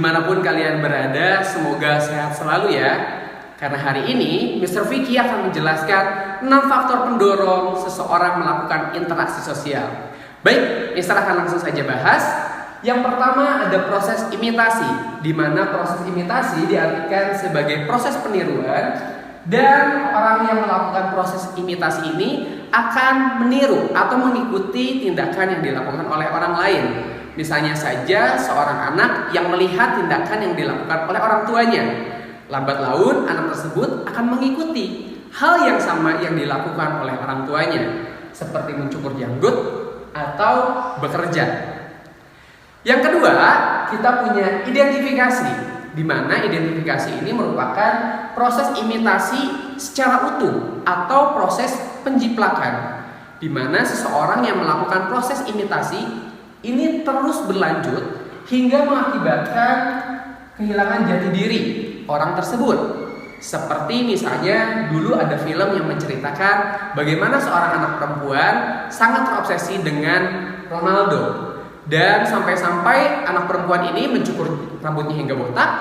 Dimanapun kalian berada, semoga sehat selalu ya. Karena hari ini Mr. Vicky akan menjelaskan 6 faktor pendorong seseorang melakukan interaksi sosial. Baik, Mr. akan langsung saja bahas. Yang pertama ada proses imitasi, di mana proses imitasi diartikan sebagai proses peniruan, dan orang yang melakukan proses imitasi ini akan meniru atau mengikuti tindakan yang dilakukan oleh orang lain. Misalnya saja seorang anak yang melihat tindakan yang dilakukan oleh orang tuanya. Lambat laun anak tersebut akan mengikuti hal yang sama yang dilakukan oleh orang tuanya, seperti mencukur janggut atau bekerja. Yang kedua, kita punya identifikasi, di mana identifikasi ini merupakan proses imitasi secara utuh atau proses penjiplakan, di mana seseorang yang melakukan proses imitasi ini terus berlanjut hingga mengakibatkan kehilangan jati diri orang tersebut. Seperti misalnya dulu ada film yang menceritakan bagaimana seorang anak perempuan sangat terobsesi dengan Ronaldo. Dan sampai-sampai anak perempuan ini mencukur rambutnya hingga botak,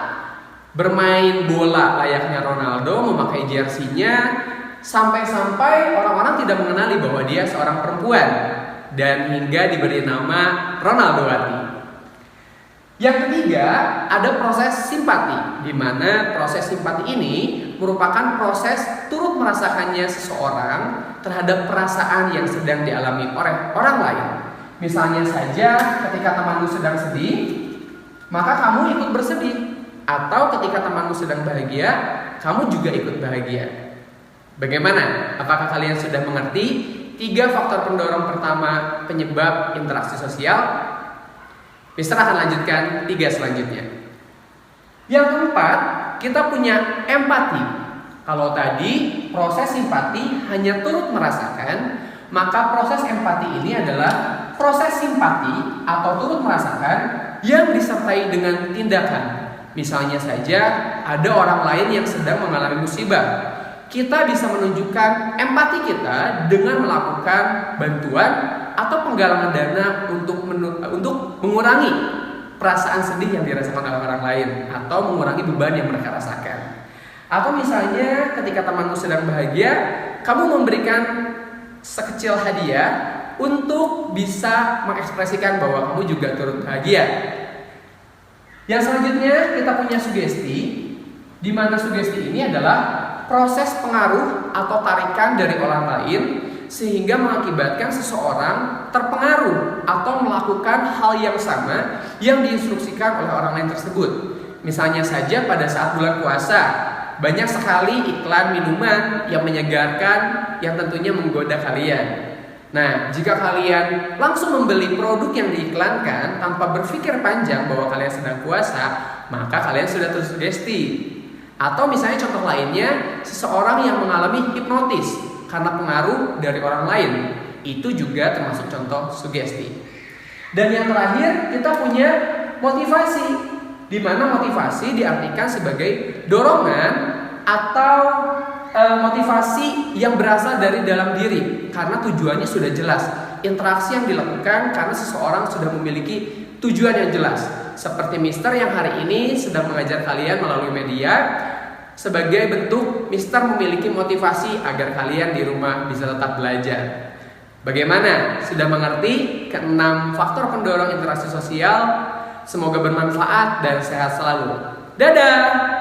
bermain bola layaknya Ronaldo, memakai jersey-nya, sampai-sampai orang-orang tidak mengenali bahwa dia seorang perempuan, dan hingga diberi nama Ronaldowati. Yang ketiga, ada proses simpati, di mana proses simpati ini merupakan proses turut merasakannya seseorang terhadap perasaan yang sedang dialami oleh orang lain. Misalnya saja ketika temanmu sedang sedih, maka kamu ikut bersedih. Atau ketika temanmu sedang bahagia, kamu juga ikut bahagia. Bagaimana? Apakah kalian sudah mengerti 3 faktor pendorong pertama penyebab interaksi sosial? Mister akan lanjutkan 3 selanjutnya. Yang keempat, kita punya empati. Kalau tadi proses simpati hanya turut merasakan, maka proses empati ini adalah proses simpati atau turut merasakan yang disertai dengan tindakan. Misalnya saja ada orang lain yang sedang mengalami musibah. Kita bisa menunjukkan empati kita dengan melakukan bantuan atau penggalangan dana untuk mengurangi perasaan sedih yang dirasakan oleh orang lain atau mengurangi beban yang mereka rasakan. Atau misalnya ketika temanmu sedang bahagia, kamu memberikan sekecil hadiah untuk bisa mengekspresikan bahwa kamu juga turut bahagia. Yang selanjutnya kita punya sugesti, di mana sugesti ini adalah proses pengaruh atau tarikan dari orang lain sehingga mengakibatkan seseorang terpengaruh atau melakukan hal yang sama yang diinstruksikan oleh orang lain tersebut. Misalnya saja pada saat bulan puasa, banyak sekali iklan minuman yang menyegarkan yang tentunya menggoda kalian. Nah, jika kalian langsung membeli produk yang diiklankan tanpa berpikir panjang bahwa kalian sedang puasa, maka kalian sudah tersugesti. Atau misalnya contoh lainnya, seseorang yang mengalami hipnotis karena pengaruh dari orang lain, itu juga termasuk contoh sugesti. Dan yang terakhir, kita punya motivasi, di mana motivasi diartikan sebagai dorongan atau motivasi yang berasal dari dalam diri karena tujuannya sudah jelas. Interaksi yang dilakukan karena seseorang sudah memiliki tujuan yang jelas. Seperti Mister yang hari ini sedang mengajar kalian melalui media. Sebagai bentuk Mister memiliki motivasi agar kalian di rumah bisa tetap belajar. Bagaimana? Sudah mengerti ke-6 faktor pendorong interaksi sosial? Semoga bermanfaat dan sehat selalu. Dadah!